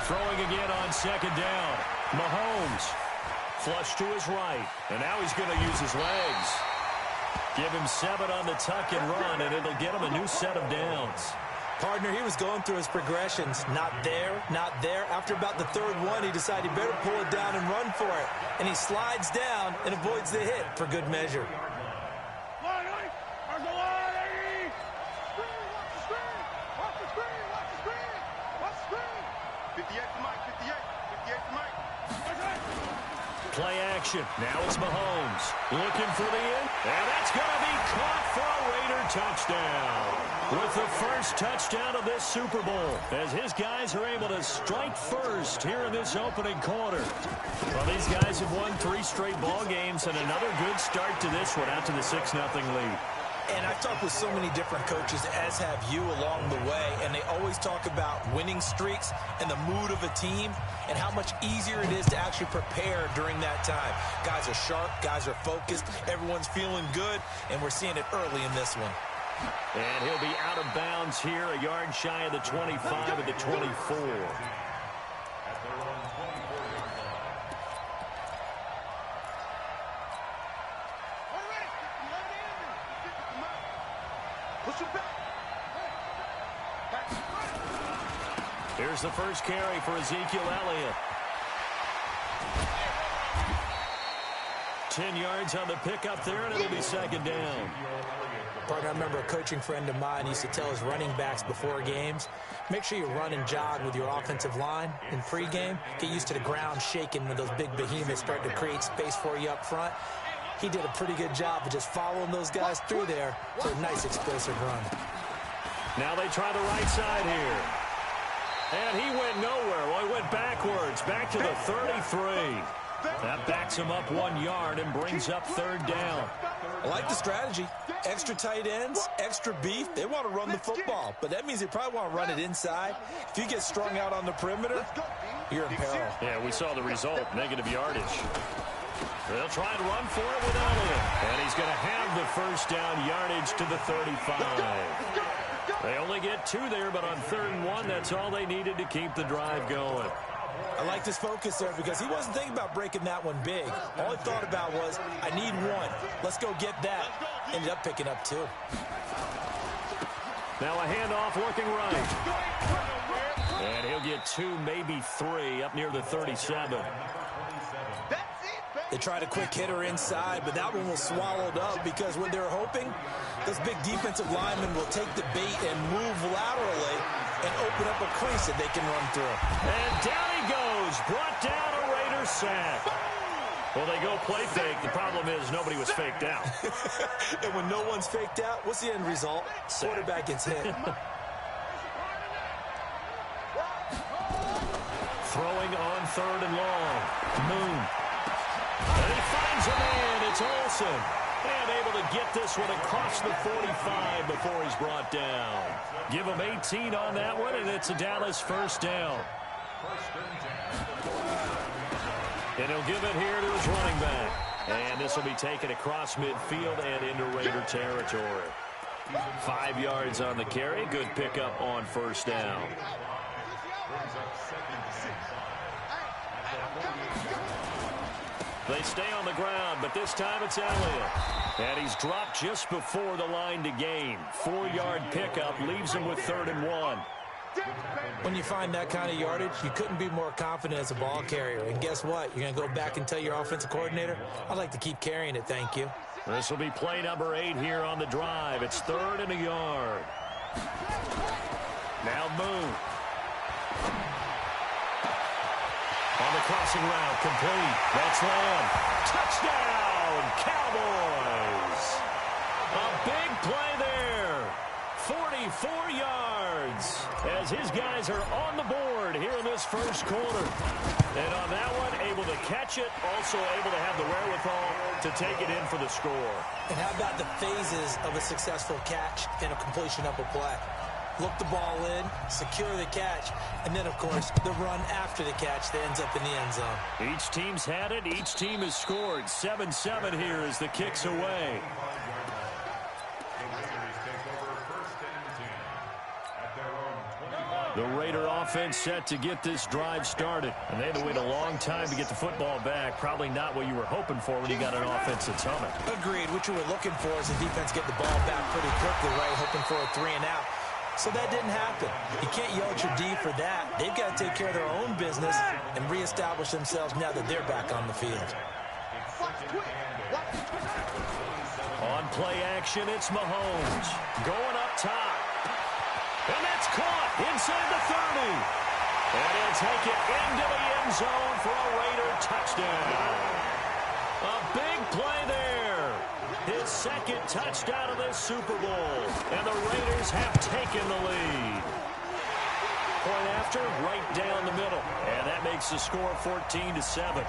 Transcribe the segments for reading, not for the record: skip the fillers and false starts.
Throwing again on second down. Mahomes. Flush to his right. And now he's going to use his legs. Give him 7 on the tuck and run, and it'll get him a new set of downs. Partner, he was going through his progressions. Not there, not there. After about the third one, he decided he better pull it down and run for it. And he slides down and avoids the hit for good measure. Play action. Now it's Mahomes. Looking for the end. And that's going to be caught for a Raider touchdown. With the first touchdown of this Super Bowl, as his guys are able to strike first here in this opening quarter. Well, these guys have won 3 straight ball games, and another good start to this one out to the 6-0 lead. And I've talked with so many different coaches, as have you along the way, and they always talk about winning streaks and the mood of a team and how much easier it is to actually prepare during that time. Guys are sharp, guys are focused, everyone's feeling good, and we're seeing it early in this one. And he'll be out of bounds here, a yard shy of the 25 of the 24. Here's the first carry for Ezekiel Elliott. 10 yards on the pickup there, and it'll be second down. Partner, I remember a coaching friend of mine used to tell his running backs before games, make sure you run and jog with your offensive line in pregame. Get used to the ground shaking when those big behemoths start to create space for you up front. He did a pretty good job of just following those guys through there for a nice explosive run. Now they try the right side here. And he went nowhere. Well, he went backwards, back to the 33. That backs him up 1 yard and brings up third down. I like the strategy. Extra tight ends, extra beef. They want to run the football, but that means they probably want to run it inside. If you get strung out on the perimeter, you're in peril. Yeah, we saw the result, negative yardage. They'll try and run for it with Elliott. And he's going to have the first down yardage to the 35. They only get 2 there, but on 3rd and 1, that's all they needed to keep the drive going. I like his focus there because he wasn't thinking about breaking that one big. All he thought about was, I need 1. Let's go get that. Ended up picking up 2. Now a handoff looking right. And he'll get 2, maybe 3 up near the 37. They tried a quick hitter inside, but that one was swallowed up because when they're hoping, those big defensive linemen will take the bait and move laterally and open up a crease that they can run through. And down he goes, brought down a Raider sack. Well, they go play fake. The problem is nobody was faked out. And when no one's faked out, what's the end result? Quarterback gets hit. Throwing on 3rd and long. Moon. And he finds a man. It's Olsen. And able to get this one across the 45 before he's brought down. Give him 18 on that one, and it's a Dallas first down. And he'll give it here to his running back. And this will be taken across midfield and into Raider territory. 5 yards on the carry. Good pickup on first down. They stay on the ground, but this time it's Elliott. And he's dropped just before the line to gain. 4-yard pickup leaves him with 3rd and 1. When you find that kind of yardage, you couldn't be more confident as a ball carrier. And guess what? You're going to go back and tell your offensive coordinator, I'd like to keep carrying it, thank you. This will be play number 8 here on the drive. It's 3rd and a yard. Now Moon. On the crossing route, complete. That's Lamb. Touchdown, Cowboys. A big play there. 44 yards as his guys are on the board here in this first quarter. And on that one, able to catch it, also able to have the wherewithal to take it in for the score. And how about the phases of a successful catch and a completion of a play? Look the ball in, secure the catch, and then, of course, the run after the catch that ends up in the end zone. Each team's had it. Each team has scored. 7-7 here as the kick's away. The Raider offense set to get this drive started. And they had to wait a long time to get the football back. Probably not what you were hoping for when you got an offense that's humming. Agreed. What you were looking for is the defense get the ball back pretty quickly, right? Hoping for a 3 and out. So that didn't happen. You can't yell at your D for that. They've got to take care of their own business and reestablish themselves now that they're back on the field. On play action, it's Mahomes. Going up top. And that's caught inside the 30. And he'll take it into the end zone for a Raider touchdown. A big play there. His second touchdown of this Super Bowl. And the Raiders have taken the lead. Point after, right down the middle. And that makes the score 14-7.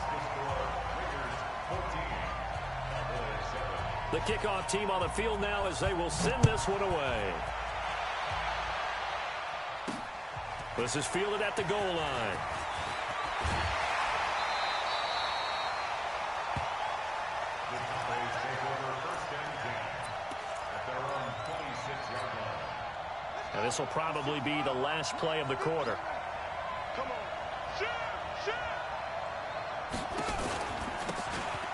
The kickoff team on the field now as they will send this one away. This is fielded at the goal line. And this will probably be the last play of the quarter.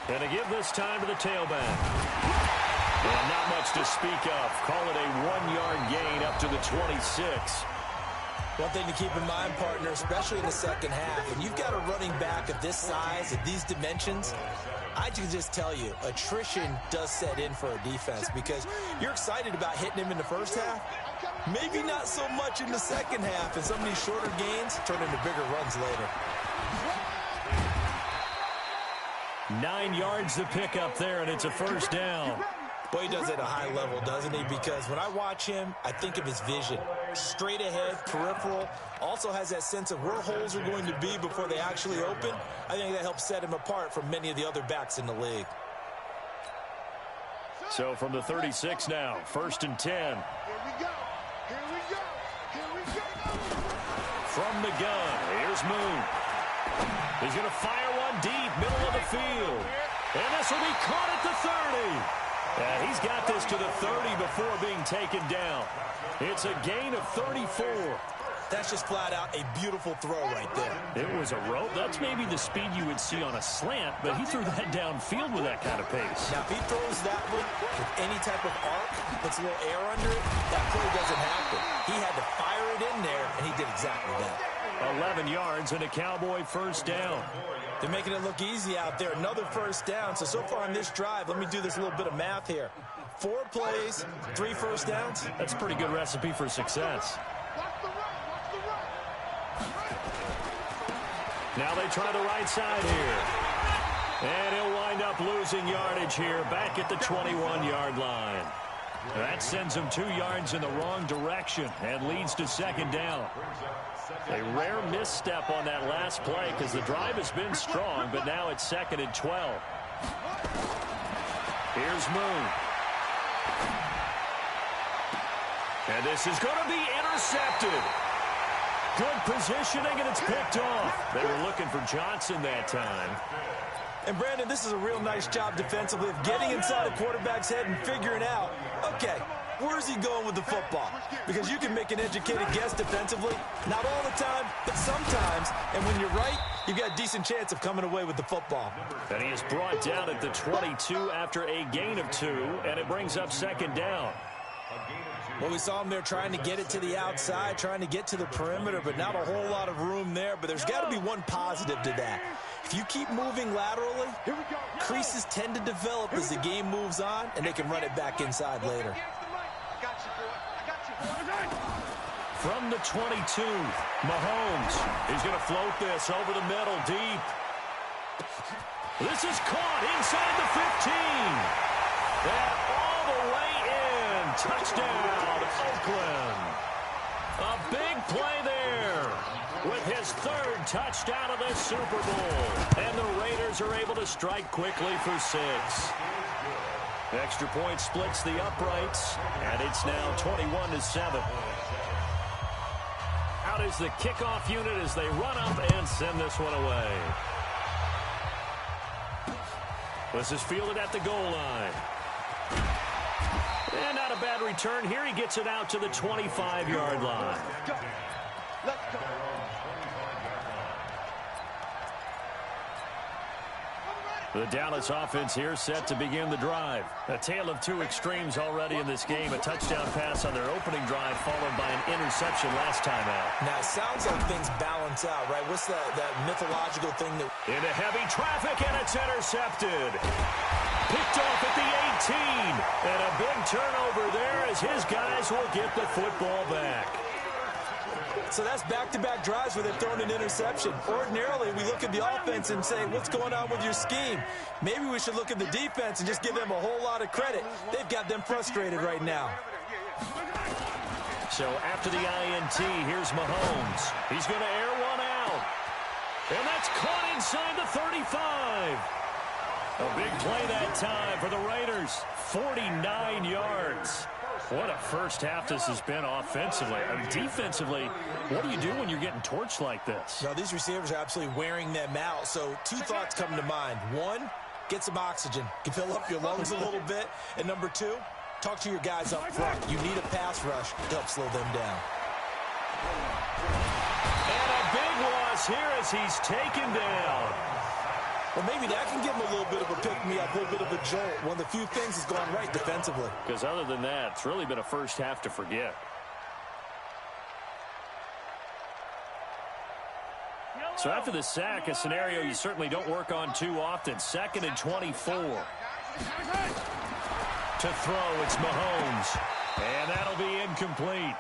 And to give this time to the tailback. And not much to speak of. Call it a 1-yard gain up to the 26. One thing to keep in mind, partner, especially in the second half, when you've got a running back of this size, of these dimensions, I can just tell you, attrition does set in for a defense because you're excited about hitting him in the first half. Maybe not so much in the second half, and some of these shorter gains turn into bigger runs later. 9 yards to pick up there, and it's a first down. Boy, he does it at a high level, doesn't he? Because when I watch him, I think of his vision. Straight ahead, peripheral. Also has that sense of where holes are going to be before they actually open. I think that helps set him apart from many of the other backs in the league. So from the 36 now, 1st and 10. Here we go. Here we go. Here we go. From the gun, here's Moon. He's going to fire one deep, middle of the field. And this will be caught at the 30. And he's got this to the 30 before being taken down. It's a gain of 34. That's just flat out a beautiful throw right there. It was a rope. That's maybe the speed you would see on a slant, but he threw that downfield with that kind of pace. Now, if he throws that one with any type of arc, puts a little air under it, that play doesn't happen. He had to fire it in there, and he did exactly that. 11 yards and a Cowboy first down. They're making it look easy out there. Another first down. So far on this drive, let me do this little bit of math here. 4 plays, 3 first downs. That's a pretty good recipe for success. Now they try the right side here. And he'll wind up losing yardage here back at the 21-yard line. That sends him 2 yards in the wrong direction and leads to second down. A rare misstep on that last play because the drive has been strong, but now it's 2nd and 12. Here's Moon. And this is going to be intercepted. Good positioning, and it's picked off. They were looking for Johnson that time. And, Brandon, this is a real nice job defensively of getting inside a quarterback's head and figuring out, okay, where's he going with the football? Because you can make an educated guess defensively. Not all the time, but sometimes. And when you're right, you've got a decent chance of coming away with the football. And he is brought down at the 22 after a gain of 2, and it brings up second down. Well, we saw him there trying to get it to the outside, trying to get to the perimeter, but not a whole lot of room there. But there's got to be one positive to that. If you keep moving laterally, creases tend to develop as the game moves on, and they can run it back inside later. From the 22, Mahomes. He's going to float this over the middle deep. This is caught inside the 15. And all the way in. Touchdown, Oakland. A big play there with his 3rd touchdown of this Super Bowl. And the Raiders are able to strike quickly for 6. Extra point splits the uprights, and it's now 21-7. Out is the kickoff unit as they run up and send this one away. This is fielded at the goal line. And not a bad return here. He gets it out to the 25-yard line. Let's go. The Dallas offense here set to begin the drive. A tale of two extremes already in this game. A touchdown pass on their opening drive followed by an interception last time out. Now, it sounds like things balance out, right? What's that mythological thing that... Into heavy traffic, and it's intercepted. Picked off at the 18. And a big turnover there as his guys will get the football back. So that's back-to-back drives where they've thrown an interception. Ordinarily, we look at the offense and say, what's going on with your scheme? Maybe we should look at the defense and just give them a whole lot of credit. They've got them frustrated right now. So after the INT, here's Mahomes. He's going to air one out. And that's caught inside the 35. A big play that time for the Raiders. 49 yards. What a first half this has been offensively. Defensively, what do you do when you're getting torched like this? Now, these receivers are absolutely wearing them out. So two thoughts come to mind. One, get some oxygen. Fill up your lungs a little bit. And number two, talk to your guys up front. You need a pass rush to help slow them down. And a big loss here as he's taken down. Well, maybe that can give him a little bit of a pick-me-up, a little bit of a jolt. One of the few things that's gone right defensively. Because other than that, it's really been a first half to forget. So after the sack, a scenario you certainly don't work on too often. 2nd and 24. To throw, it's Mahomes. And that'll be incomplete.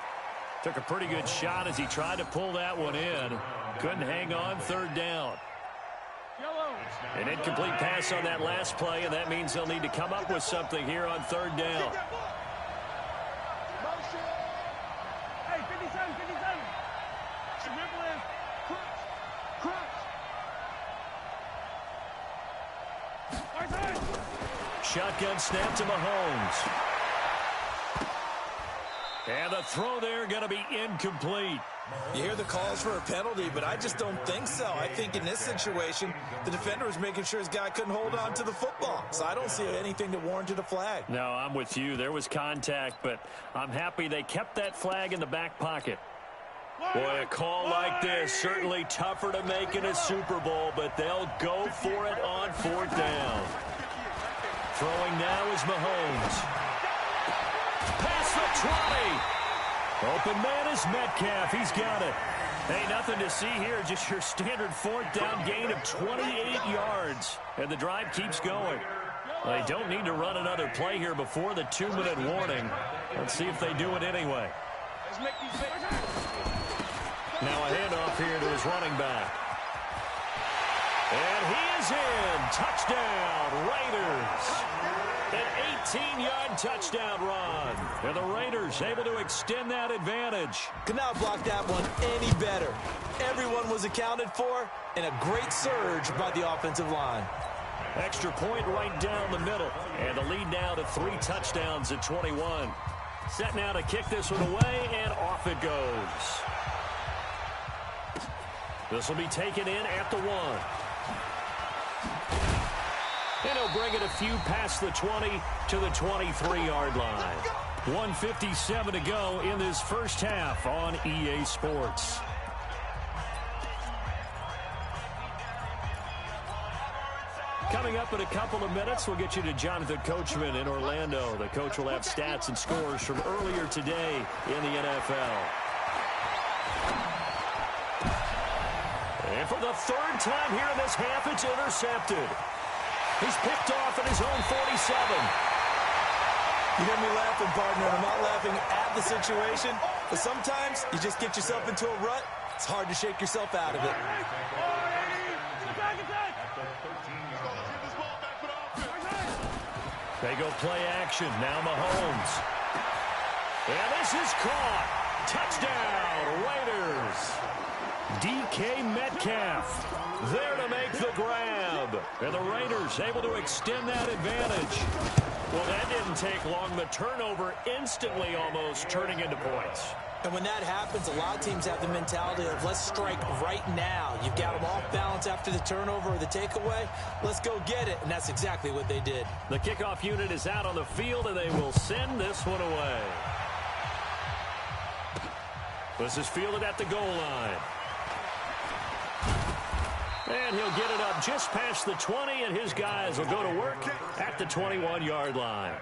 Took a pretty good shot as he tried to pull that one in. Couldn't hang on, 3rd down. An incomplete pass on that last play, and that means they'll need to come up with something here on 3rd down. Hey, 57, 57. Remember this. Crunch. Shotgun snap to Mahomes. And the throw there going to be incomplete. You hear the calls for a penalty, but I just don't think so. I think in this situation, the defender was making sure his guy couldn't hold on to the football. So I don't see anything that warranted a flag. No, I'm with you. There was contact, but I'm happy they kept that flag in the back pocket. Boy, a call like this, certainly tougher to make in a Super Bowl, but they'll go for it on 4th down. Throwing now is Mahomes. Past the 20. Open man is Metcalf. He's got it. Hey, nothing to see here. Just your standard 4th down gain of 28 yards. And the drive keeps going. They don't need to run another play here before the 2-minute warning. Let's see if they do it anyway. Now a handoff here to his running back. And he is in. Touchdown, Raiders. An 18-yard touchdown run. And the Raiders able to extend that advantage. Could not block that one any better. Everyone was accounted for, and a great surge by the offensive line. Extra point right down the middle. And the lead now to 3 touchdowns at 21. Set now to kick this one away, and off it goes. This will be taken in at the 1. And he'll bring it a few past the 20 to the 23-yard line. 1:57 to go in this first half on EA Sports. Coming up in a couple of minutes, we'll get you to Jonathan Coachman in Orlando. The coach will have stats and scores from earlier today in the NFL. And for the 3rd time here in this half, it's intercepted. He's picked off at his own 47. You hear me laughing, partner, and I'm not laughing at the situation, but sometimes you just get yourself into a rut. It's hard to shake yourself out of it. They go play action. Now Mahomes. And this is caught. Touchdown, Raiders. DK Metcalf there to make the grab. And the Raiders able to extend that advantage. Well, that didn't take long. The turnover instantly almost turning into points. And when that happens, a lot of teams have the mentality of let's strike right now. You've got them off balance after the turnover or the takeaway. Let's go get it. And that's exactly what they did. The kickoff unit is out on the field, and they will send this one away. This is fielded at the goal line. And he'll get it up just past the 20, and his guys will go to work at the 21-yard line.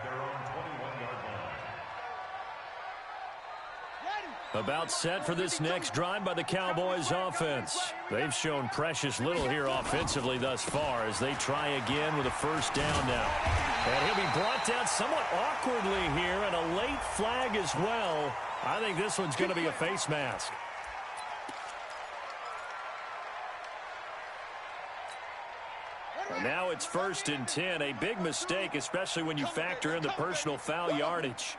About set for this next drive by the Cowboys offense. They've shown precious little here offensively thus far as they try again with a first down now. And he'll be brought down somewhat awkwardly here, and a late flag as well. I think this one's going to be a face mask. And now it's 1st and 10. A big mistake, especially when you factor in the personal foul yardage.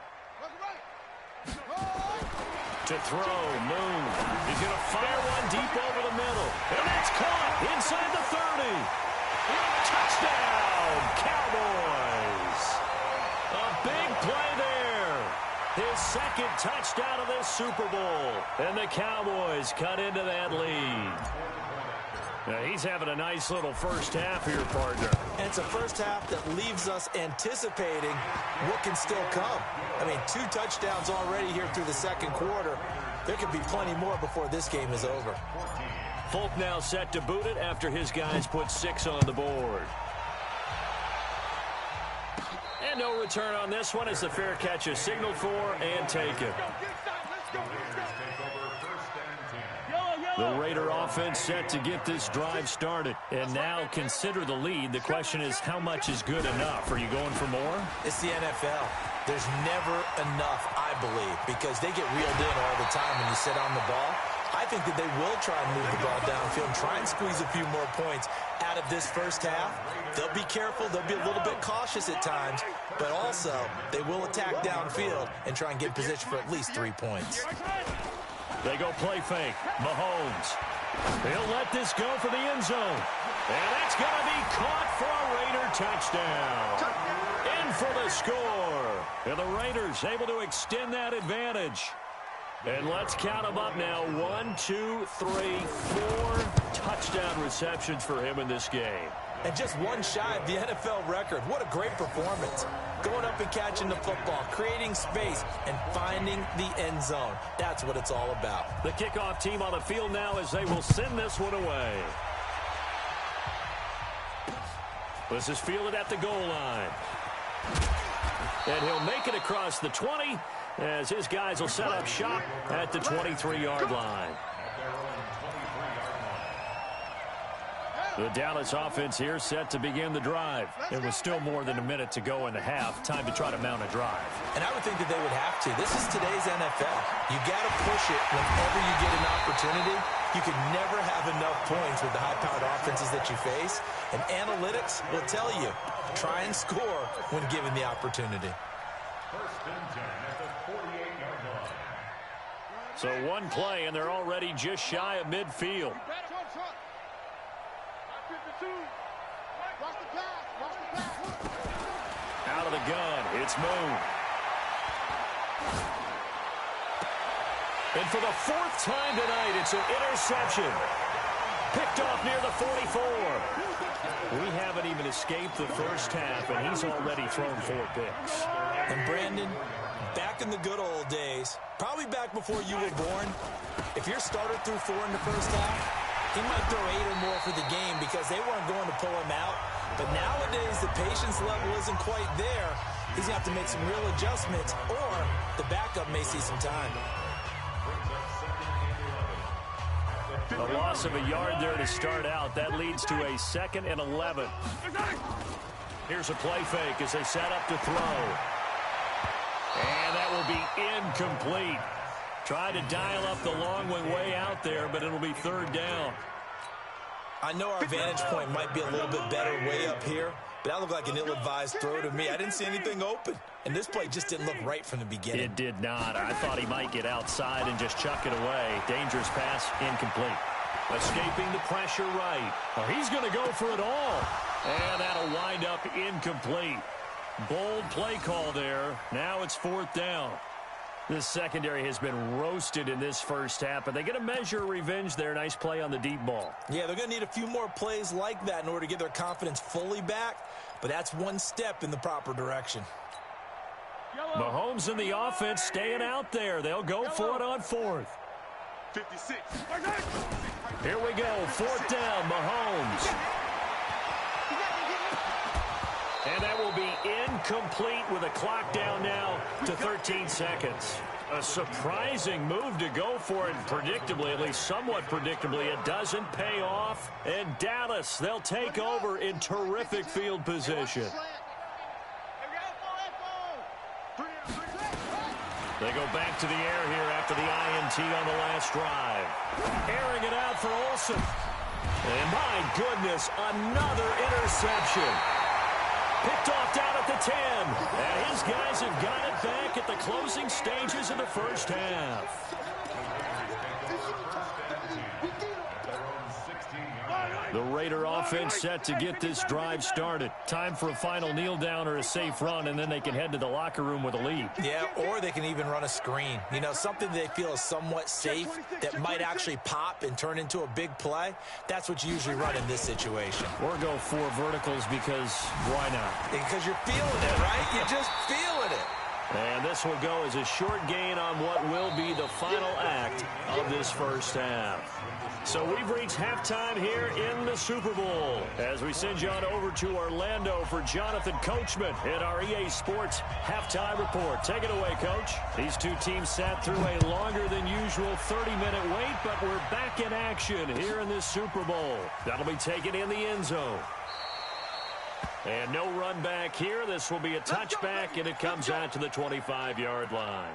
To throw, Moon. He's going to fire one deep over the middle. And that's caught inside the 30. Touchdown, Cowboys. A big play there. His second touchdown of this Super Bowl. And the Cowboys cut into that lead. Now, he's having a nice little first half here, partner. And it's a first half that leaves us anticipating what can still come. I mean, 2 touchdowns already here through the second quarter. There could be plenty more before this game is over. Folk now set to boot it after his guys put 6 on the board. And no return on this one as the fair catch is signaled for and taken. The Raider offense set to get this drive started. And now consider the lead. The question is, how much is good enough? Are you going for more? It's the NFL. There's never enough, I believe, because they get reeled in all the time when you sit on the ball. I think that they will try and move the ball downfield and try and squeeze a few more points out of this first half. They'll be careful. They'll be a little bit cautious at times, but also they will attack downfield and try and get in position for at least 3 points. They go play fake. Mahomes. He'll let this go for the end zone. And that's going to be caught for a Raider touchdown. In for the score. And the Raiders able to extend that advantage. And let's count them up now. 1, 2, 3, 4 touchdown receptions for him in this game. And just one shy of the NFL record. What a great performance. Going up and catching the football, creating space, and finding the end zone. That's what it's all about. The kickoff team on the field now as they will send this one away. This is fielded at the goal line. And he'll make it across the 20 as his guys will set up shop at the 23-yard line. The Dallas offense here set to begin the drive. It was still more than a minute to go in the half. Time to try to mount a drive. And I would think that they would have to. This is today's NFL. You got to push it whenever you get an opportunity. You can never have enough points with the high-powered offenses that you face. And analytics will tell you, try and score when given the opportunity. So one play, and they're already just shy of midfield. Out of the gun, it's Moon. And for the 4th time tonight, it's an interception. Picked off near the 44. We haven't even escaped the first half, and he's already thrown 4 picks. And Brandon, back in the good old days, probably back before you were born, if your starter threw 4 in the first half, he might throw 8 or more for the game because they weren't going to pull him out. But nowadays, the patience level isn't quite there. He's going to have to make some real adjustments, or the backup may see some time. A loss of a yard there to start out. That leads to a 2nd and 11. Here's a play fake as they set up to throw. And that will be incomplete. Try to dial up the long one way out there, but it'll be 3rd down. I know our vantage point might be a little bit better way up here, but that looked like an ill-advised throw to me. I didn't see anything open, and this play just didn't look right from the beginning. It did not. I thought he might get outside and just chuck it away. Dangerous pass, incomplete. Escaping the pressure right. Oh, he's going to go for it all. And that'll wind up incomplete. Bold play call there. Now it's 4th down. This secondary has been roasted in this first half, but they're going to measure revenge there. Nice play on the deep ball. Yeah, they're going to need a few more plays like that in order to get their confidence fully back, but that's one step in the proper direction. Mahomes and the offense staying out there. They'll go for it on 4th. 56. Here we go. 4th down, Mahomes. And that will be incomplete with a clock down now to 13 seconds. A surprising move to go for it, predictably, at least somewhat predictably. It doesn't pay off. And Dallas, they'll take over in terrific field position. They go back to the air here after the INT on the last drive. Airing it out for Olsen. And my goodness, another interception. Picked off down at the 10. And his guys have got it back at the closing stages of the first half. The Raider offense set to get this drive started. Time for a final kneel down or a safe run, and then they can head to the locker room with a lead. Yeah, or they can even run a screen. You know, something they feel is somewhat safe that might actually pop and turn into a big play. That's what you usually run in this situation. Or go 4 verticals because why not? Because you're feeling it, right? You're just feeling it. And this will go as a short gain on what will be the final act of this first half. So we've reached halftime here in the Super Bowl as we send you on over to Orlando for Jonathan Coachman in our EA Sports Halftime Report. Take it away, Coach. These two teams sat through a longer than usual 30-minute wait, but we're back in action here in this Super Bowl. That'll be taken in the end zone. And no run back here. This will be a touchback, and it comes out to the 25-yard line.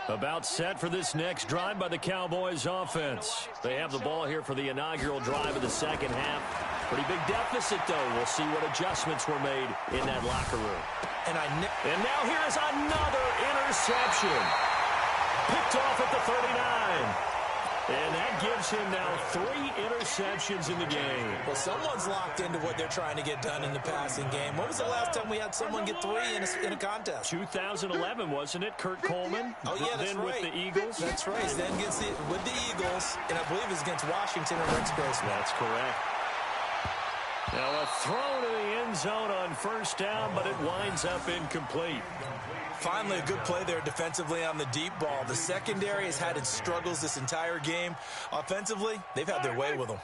About set for this next drive by the Cowboys offense. They have the ball here for the inaugural drive of the second half. Pretty big deficit, though. We'll see what adjustments were made in that locker room. And now here is another interception. Picked off at the 39. And that gives him now 3 interceptions in the game. Well, someone's locked into what they're trying to get done in the passing game. When was the last time we had someone get 3 in a contest? 2011, wasn't it? Kurt Coleman? Oh, yeah, that's then right. With the Eagles? That's right. Then with the Eagles, and I believe it's against Washington and Rex Grossman. That's correct. Now a throw to the end zone on first down, but it winds up incomplete. Finally, a good play there defensively on the deep ball. The secondary has had its struggles this entire game. Offensively, they've had their way with them.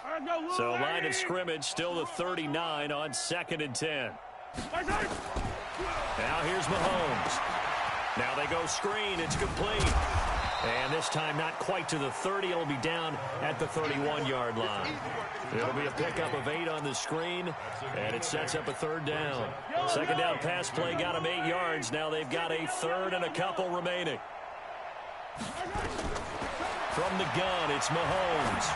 So line of scrimmage still the 39 on 2nd and 10. Now here's Mahomes. Now they go screen. It's complete. And this time not quite to the 30. It'll be down at the 31-yard line. It'll be a pickup of 8 on the screen, and it sets up a 3rd down. Second down pass play got them 8 yards. Now they've got a 3rd and a couple remaining. From the gun, it's Mahomes.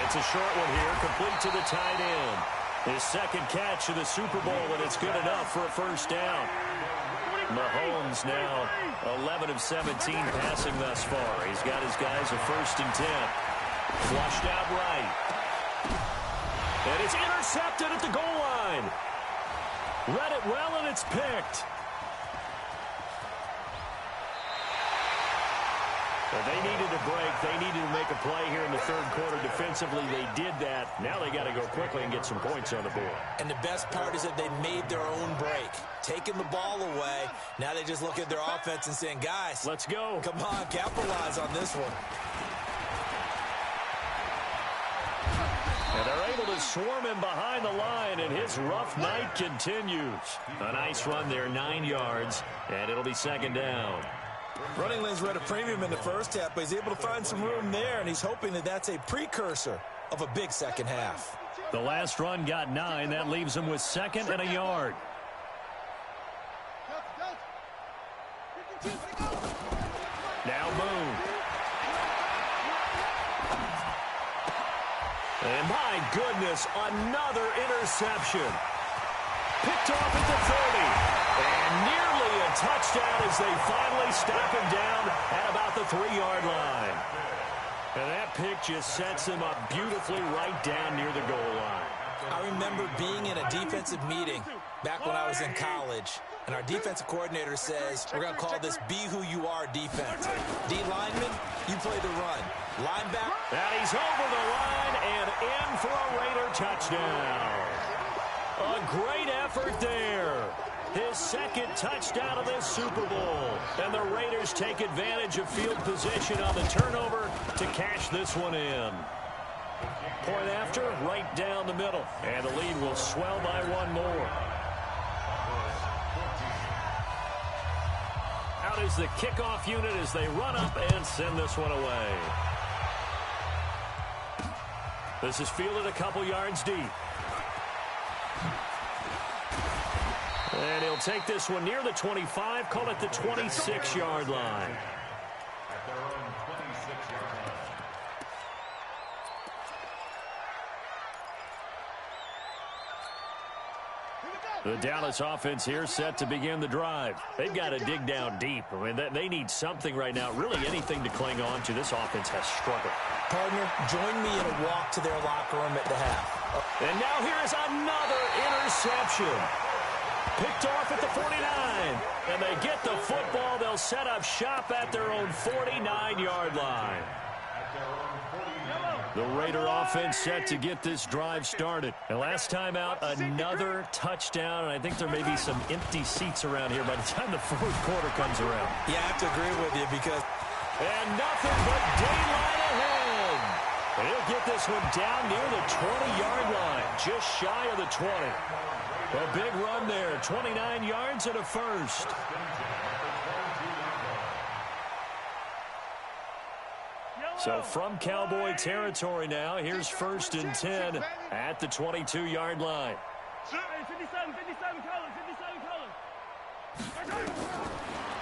It's a short one here, complete to the tight end. His second catch of the Super Bowl, and it's good enough for a first down. Mahomes now 11 of 17 passing thus far. He's got his guys a 1st and 10. Flushed out right. And it's intercepted at the goal line. Read it well, and it's picked. Well, they needed a break. They needed to make a play here in the 3rd quarter. Defensively, they did that. Now they got to go quickly and get some points on the board. And the best part is that they made their own break. Taking the ball away. Now they just look at their offense and saying, guys, let's go. Come on, capitalize on this one. And they're able to swarm him behind the line, and his rough night continues. A nice run there, 9 yards, and it'll be 2nd down. Running lanes were at a premium in the first half, but he's able to find some room there, and he's hoping that that's a precursor of a big second half. The last run got 9. That leaves him with 2nd and a yard. Now Boone. And my goodness, another interception. Picked off at the 30. And nearly a touchdown as they finally stop him down at about the 3-yard line. And that pick just sets him up beautifully right down near the goal line. I remember being in a defensive meeting back when I was in college, and our defensive coordinator says, we're going to call this Be Who You Are defense. D lineman, you play the run. Linebacker. And he's over the line and in for a Raider touchdown. A great effort there. His second touchdown of this Super Bowl. And the Raiders take advantage of field position on the turnover to cash this one in. Point after, right down the middle. And the lead will swell by one more. Out is the kickoff unit as they run up and send this one away. This is fielded a couple yards deep. And he'll take this one near the 25, call it the 26-yard line. The Dallas offense here set to begin the drive. They've got to dig down deep. I mean, they need something right now, really anything to cling on to. This offense has struggled. Partner, join me in a walk to their locker room at the half. And now here's another interception. Picked off at the 49. And they get the football. They'll set up shop at their own 49-yard line. The Raider offense set to get this drive started. And last time out, another touchdown. And I think there may be some empty seats around here by the time the fourth quarter comes around. Yeah, I have to agree with you because... And nothing but daylight ahead. And he'll get this one down near the 20-yard line, just shy of the 20. A big run there, 29 yards and a first. So from Cowboy territory now, here's 1st and 10 at the 22-yard line. 57 colors.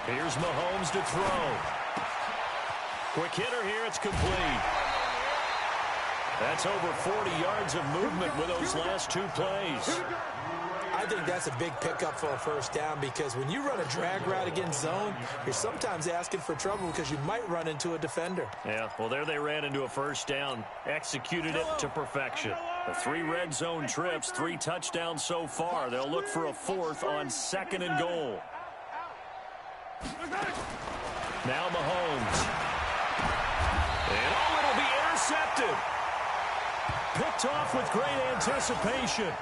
Here's Mahomes to throw. Quick hitter here, it's complete. That's over 40 yards of movement with those last two plays. I think that's a big pickup for a first down because when you run a drag route against zone, you're sometimes asking for trouble because you might run into a defender. Yeah, well, there they ran into a first down, executed it to perfection. The 3 red zone trips, 3 touchdowns so far. They'll look for a 4th on 2nd and goal. Now Mahomes. And it'll be intercepted. Picked off with great anticipation.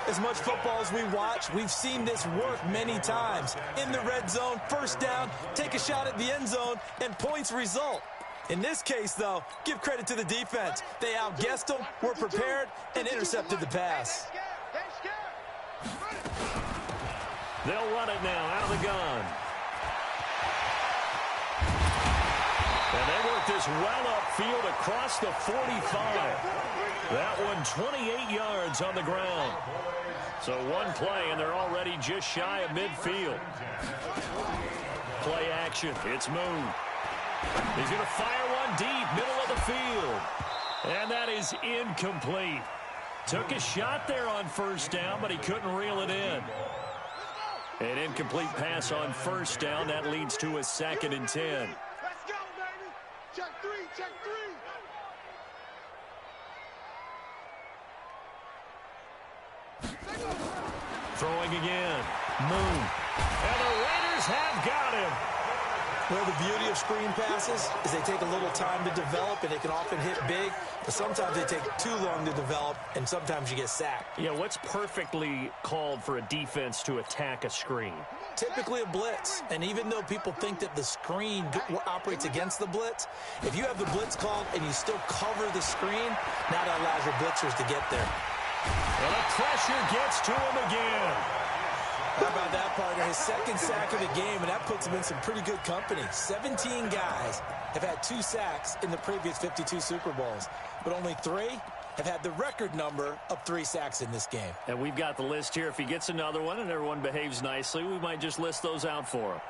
As much football as we watch, we've seen this work many times. In the red zone, first down, take a shot at the end zone, and points result. In this case, though, give credit to the defense. They outguessed them, were prepared, and intercepted the pass. They'll run it now out of the gun. And they work this well upfield across the 45. That one 28 yards on the ground. So one play, and they're already just shy of midfield. Play action. It's Moon. He's going to fire one deep, middle of the field. And that is incomplete. Took a shot there on first down, but he couldn't reel it in. An incomplete pass on first down. That leads to a 2nd and 10. Let's go, baby. Check 3, check 3. Throwing again. Moon. And the Raiders have got him. Well, the beauty of screen passes is they take a little time to develop, and they can often hit big, but sometimes they take too long to develop, and sometimes you get sacked. Yeah, what's perfectly called for a defense to attack a screen? Typically a blitz, and even though people think that the screen operates against the blitz, if you have the blitz called and you still cover the screen, now that allows your blitzers to get there. And the pressure gets to him again. How about that, partner? His 2nd sack of the game, and that puts him in some pretty good company. 17 guys have had 2 sacks in the previous 52 Super Bowls, but only 3 have had the record number of 3 sacks in this game. And we've got the list here. If he gets another one and everyone behaves nicely, we might just list those out for him.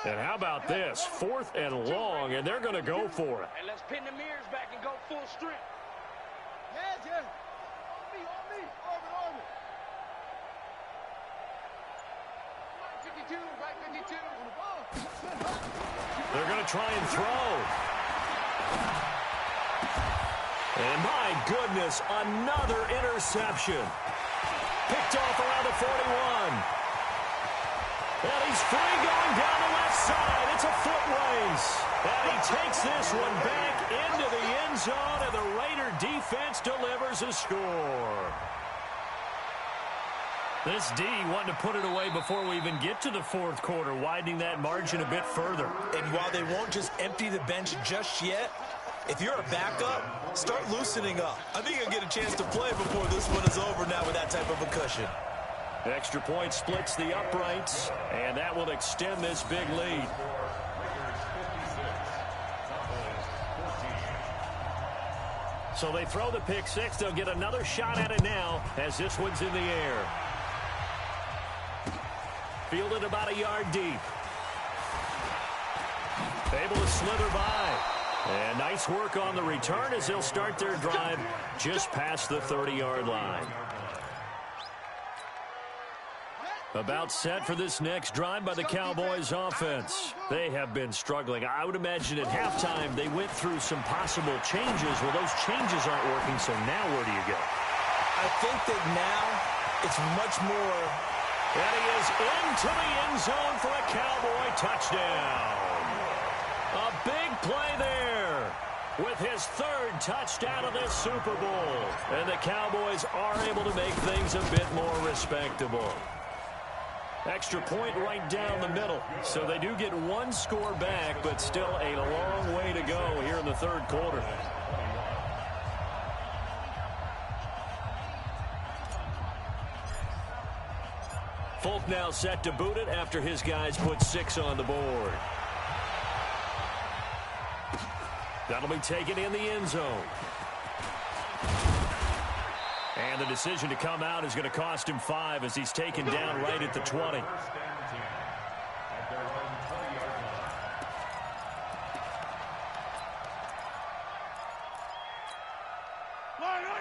And how about this? 4th and long, and they're going to go for it. And let's pin the mirrors back and go full strength. Yeah. On me. Orbit. Right 52. They're going to try and throw. And my goodness, another interception. Picked off around the 41. And he's free going down the left side. It's a foot race. And he takes this one back into the end zone, and the Raider defense delivers a score. This D wanting to put it away before we even get to the fourth quarter, widening that margin a bit further. And while they won't just empty the bench just yet, if you're a backup, start loosening up. I think you'll get a chance to play before this one is over now with that type of a cushion. Extra point splits the uprights, and that will extend this big lead. So they throw the pick six. They'll get another shot at it now as this one's in the air. Fielded about a yard deep. Able to slither by. And nice work on the return as they'll start their drive just past the 30-yard line. About set for this next drive by the Cowboys offense. They have been struggling. I would imagine at halftime they went through some possible changes. Well, those changes aren't working, so now where do you go? I think that now it's much more... And he is into the end zone for a Cowboy touchdown. A big play there with his third touchdown of this Super Bowl. And the Cowboys are able to make things a bit more respectable. Extra point right down the middle. So they do get one score back, but still a long way to go here in the third quarter. Folk now set to boot it after his guys put 6 on the board. That'll be taken in the end zone. And the decision to come out is going to cost him 5 as he's taken down right at the 20.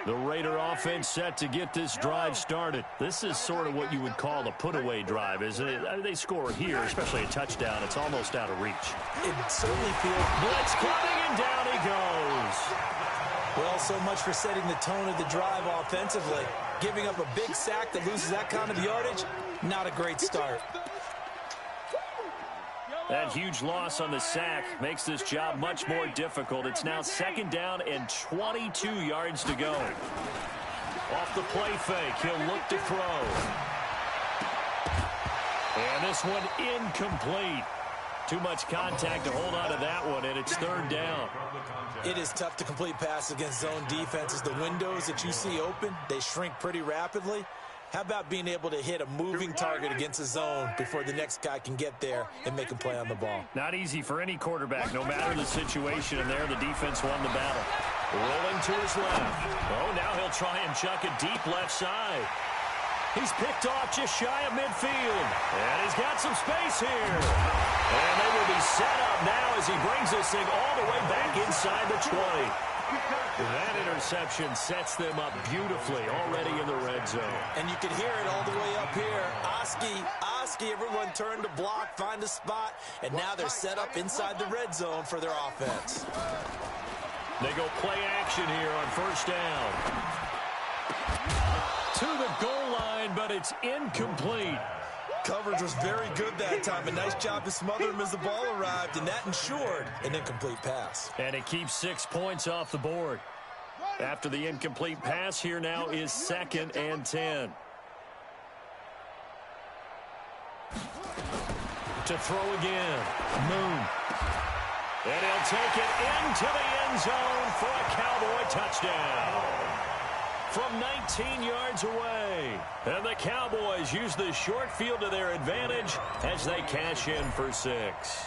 The Raider offense set to get this drive started. This is sort of what you would call a put-away drive, isn't it? I mean, they score here, especially a touchdown. It's almost out of reach. It certainly feels... Blitz coming, and down he goes. Well, so much for setting the tone of the drive offensively. Giving up a big sack that loses that kind of yardage, not a great start. That huge loss on the sack makes this job much more difficult. It's now second down and 22 yards to go. Off the play fake, he'll look to throw. And this one incomplete. Too much contact to hold on to that one, and it's third down. It is tough to complete passes against zone defenses. The windows that you see open, they shrink pretty rapidly. How about being able to hit a moving target against a zone before the next guy can get there and make a play on the ball? Not easy for any quarterback, no matter the situation. And there, the defense won the battle. Rolling to his left. Oh, now he'll try and chuck it deep left side. He's picked off just shy of midfield. And he's got some space here. And they will be set up now as he brings this thing all the way back inside the 20. That interception sets them up beautifully already in the red zone. And you can hear it all the way up here. Oski, everyone turned to block, find a spot, and now they're set up inside the red zone for their offense. They go play action here on first down. To the goal line, but it's incomplete. Coverage was very good that time. A nice job to smother him as the ball arrived, and that ensured an incomplete pass. And it keeps 6 points off the board. After the incomplete pass, here now is 2nd and 10. To throw again. Moon. And he'll take it into the end zone for a Cowboy touchdown. From 19 yards away. And the Cowboys use the short field to their advantage as they cash in for 6.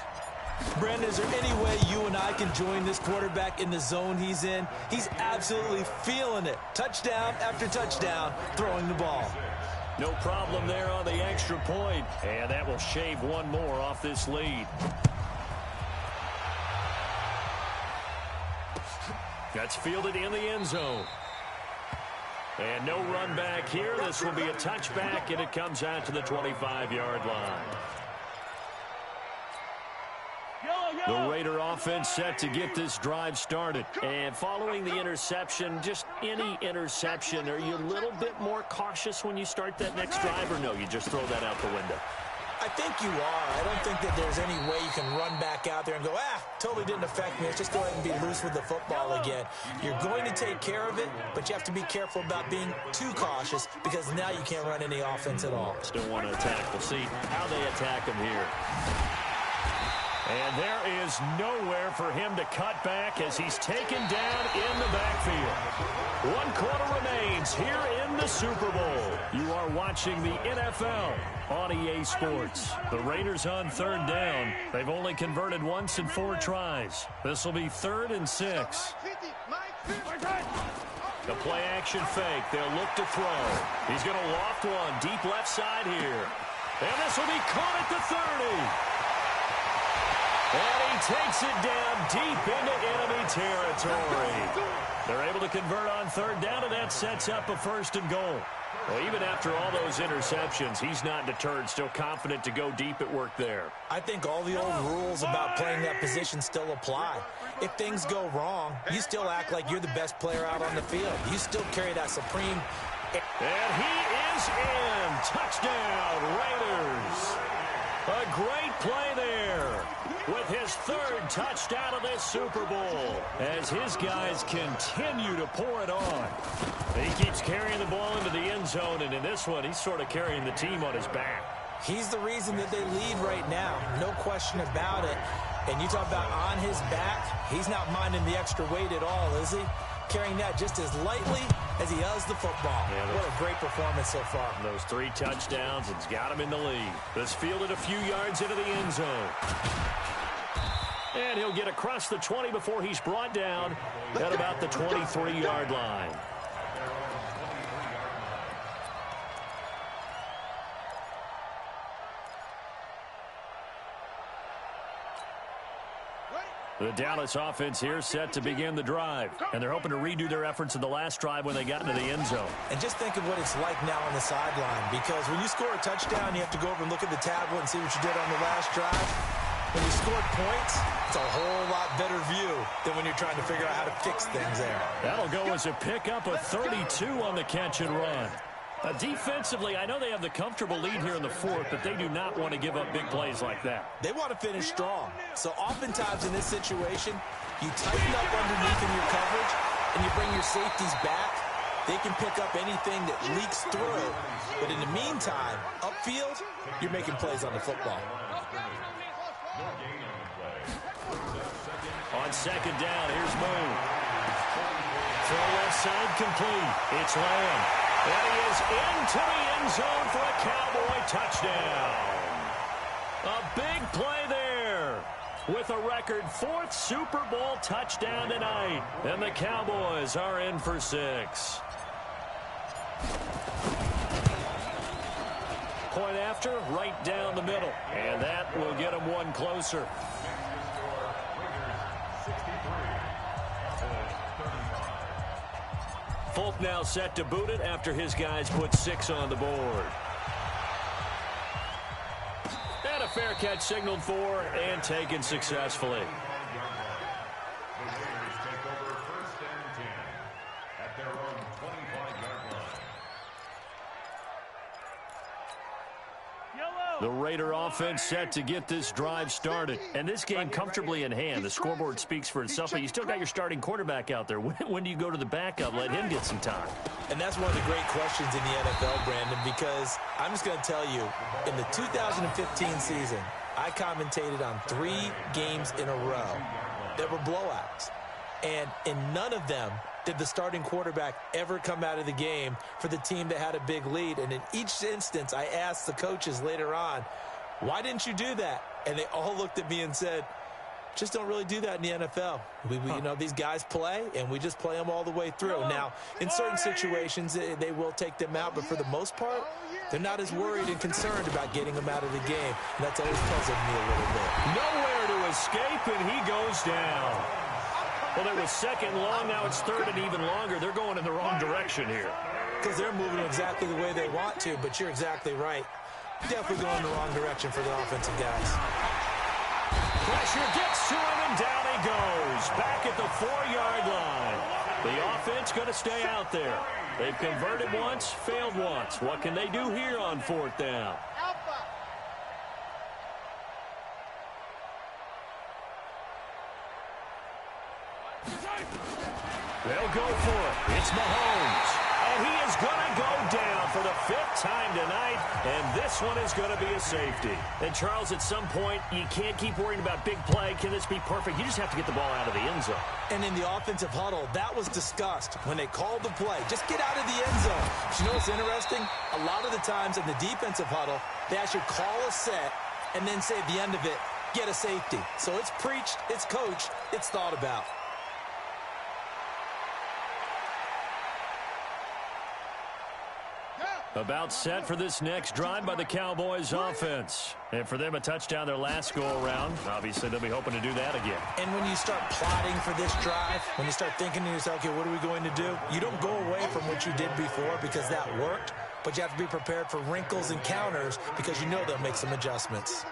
Brandon, is there any way you and I can join this quarterback in the zone he's in? He's absolutely feeling it. Touchdown after touchdown, throwing the ball. No problem there on the extra point. And that will shave one more off this lead. That's fielded in the end zone. And no run back here. This will be a touchback, and it comes out to the 25-yard line. The Raider offense set to get this drive started. And following the interception, just any interception, are you a little bit more cautious when you start that next drive, or no, you just throw that out the window? I think you are. I don't think that there's any way you can run back out there and go, totally didn't affect me. Let's just go ahead and be loose with the football again. You're going to take care of it, but you have to be careful about being too cautious because now you can't run any offense at all. Still want to attack. We'll see how they attack him here. And there is nowhere for him to cut back as he's taken down in the backfield. 1 quarter remains here in the Super Bowl. You are watching the NFL on EA Sports. The Raiders on 3rd down. They've only converted once in 4 tries. This will be 3rd and 6. The play action fake. They'll look to throw. He's going to loft one deep left side here. And this will be caught at the 30. And he takes it down deep into enemy territory. They're able to convert on 3rd down, and that sets up a 1st and goal. Well, even after all those interceptions, he's not deterred, still confident to go deep at work there. I think all the old rules about playing that position still apply. If things go wrong, you still act like you're the best player out on the field. You still carry that supreme... And he is in. Touchdown, Raiders. A great play there with his 3rd touchdown of this Super Bowl as his guys continue to pour it on. He keeps carrying the ball into the end zone, and in this one, he's sort of carrying the team on his back. He's the reason that they lead right now, no question about it. And you talk about on his back, he's not minding the extra weight at all, is he? Carrying that just as lightly as he does the football. Yeah, what a great performance so far. Those 3 touchdowns, it's got him in the lead. This fielded a few yards into the end zone. And he'll get across the 20 before he's brought down at about the 23-yard line. The Dallas offense here set to begin the drive. And they're hoping to redo their efforts in the last drive when they got into the end zone. And just think of what it's like now on the sideline. Because when you score a touchdown, you have to go over and look at the tablet and see what you did on the last drive. When you scored points, it's a whole lot better view than when you're trying to figure out how to fix things there. That'll go as a pickup of 32 on the catch and run. Defensively, I know they have the comfortable lead here in the 4th, but they do not want to give up big plays like that. They want to finish strong. So oftentimes in this situation, you tighten up underneath in your coverage, and you bring your safeties back. They can pick up anything that leaks through. But in the meantime, upfield, you're making plays on the football. On 2nd down, here's Moon. Throw left side complete. It's Lamb. And he is into the end zone for a Cowboy touchdown. A big play there with a record 4th Super Bowl touchdown tonight. And the Cowboys are in for 6. Point after, right down the middle. And that will get him one closer. Folk now set to boot it after his guys put 6 on the board. And a fair catch signaled for and taken successfully. The Raider offense set to get this drive started. And this game comfortably in hand. The scoreboard speaks for itself, but you still got your starting quarterback out there. When do you go to the backup? Let him get some time. And that's one of the great questions in the NFL, Brandon, because I'm just going to tell you, in the 2015 season, I commentated on 3 games in a row that were blowouts. And in none of them did the starting quarterback ever come out of the game for the team that had a big lead. And in each instance, I asked the coaches later on, why didn't you do that? And they all looked at me and said, just don't really do that in the NFL. You know, these guys play, and we just play them all the way through. Now, in certain situations, they will take them out, but for the most part, they're not as worried and concerned about getting them out of the game. And that's always puzzled me a little bit. Nowhere to escape, and he goes down. Well, it was 2nd and long. Now it's 3rd and even longer. They're going in the wrong direction here. Because they're moving exactly the way they want to, but you're exactly right. Definitely going in the wrong direction for the offensive guys. Pressure gets to him, and down he goes. Back at the 4-yard line. The offense going to stay out there. They've converted once, failed once. What can they do here on 4th down? They'll go for it. It's Mahomes. And he is going to go down for the 5th time tonight, and this one is going to be a safety. And, Charles, at some point, you can't keep worrying about big play. Can this be perfect? You just have to get the ball out of the end zone. And in the offensive huddle, that was discussed when they called the play. Just get out of the end zone. But you know what's interesting? A lot of the times in the defensive huddle, they actually call a set and then say at the end of it, get a safety. So it's preached, it's coached, it's thought about. About set for this next drive by the Cowboys offense. And for them, a touchdown their last go-around. Obviously, they'll be hoping to do that again. And when you start plotting for this drive, when you start thinking to yourself, okay, what are we going to do? You don't go away from what you did before because that worked, but you have to be prepared for wrinkles and counters because you know they'll make some adjustments.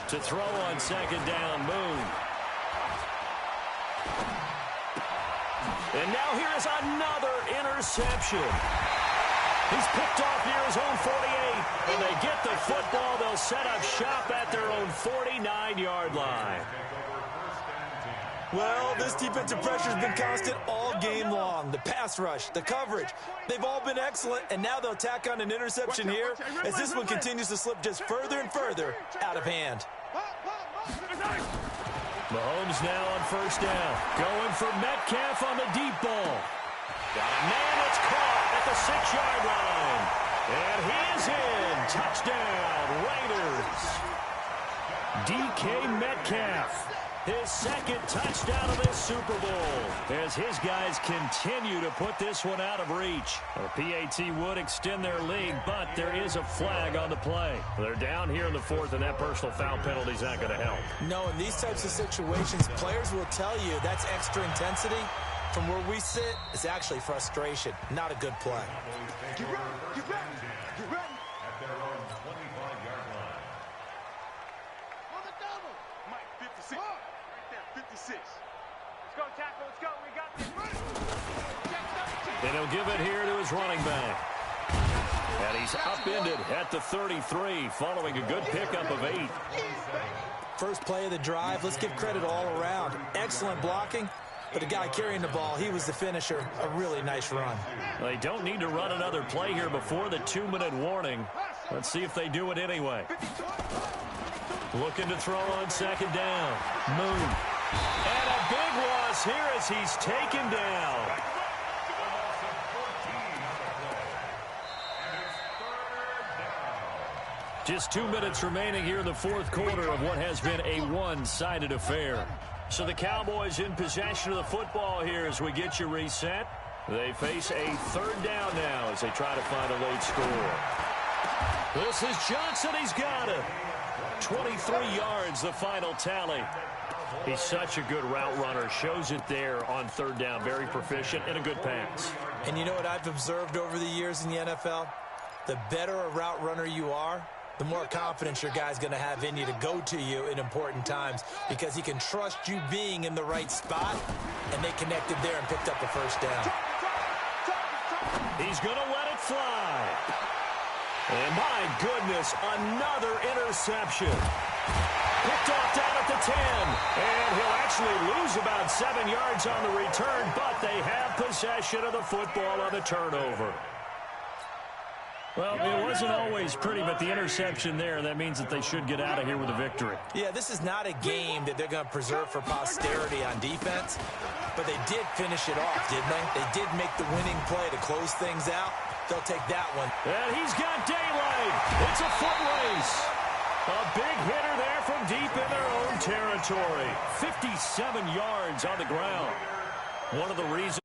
To throw on second down, Moon. And now here is another interception. He's picked off near his own 48. And they get the football. They'll set up shop at their own 49-yard line. Well, this defensive pressure has been constant all game long. The pass rush, the coverage, they've all been excellent. And now they'll tack on an interception here as this one continues to slip just further and further out of hand. Mahomes now on first down. Going for Metcalf on the deep ball. Got a man that's caught at the 6-yard line. And he is in. Touchdown, Raiders. DK Metcalf. His second touchdown of this Super Bowl as his guys continue to put this one out of reach. A PAT would extend their lead, but there is a flag on the play. They're down here in the 4th, and that personal foul penalty is not going to help. No, in these types of situations, players will tell you that's extra intensity. From where we sit, it's actually frustration, not a good play. Get ready, get ready, get ready. At their own 25-yard line. On the double. Mike, 56. Right there, 56. Let's go, tackle. Let's go. We got this. And he'll give it here to his running back. And he's upended at the 33 following a good pickup of 8. First play of the drive, let's give credit all around. Excellent blocking, but the guy carrying the ball, he was the finisher. A really nice run. They don't need to run another play here before the 2-minute warning. Let's see if they do it anyway. Looking to throw on second down. Moon. And a big loss here as he's taken down. Just 2 minutes remaining here in the 4th quarter of what has been a one-sided affair. So the Cowboys in possession of the football here as we get you reset. They face a 3rd down now as they try to find a late score. This is Johnson. He's got it. 23 yards, the final tally. He's such a good route runner. Shows it there on 3rd down. Very proficient and a good pass. And you know what I've observed over the years in the NFL? The better a route runner you are, the more confidence your guy's going to have in you to go to you in important times because he can trust you being in the right spot, and they connected there and picked up a 1st down. He's going to let it fly. And my goodness, another interception. Picked off down at the 10. And he'll actually lose about 7 yards on the return, but they have possession of the football on the turnover. Well, it wasn't always pretty, but the interception there, that means that they should get out of here with a victory. Yeah, this is not a game that they're going to preserve for posterity on defense, but they did finish it off, didn't they? They did make the winning play to close things out. They'll take that one. And he's got daylight. It's a foot race. A big hitter there from deep in their own territory. 57 yards on the ground. One of the reasons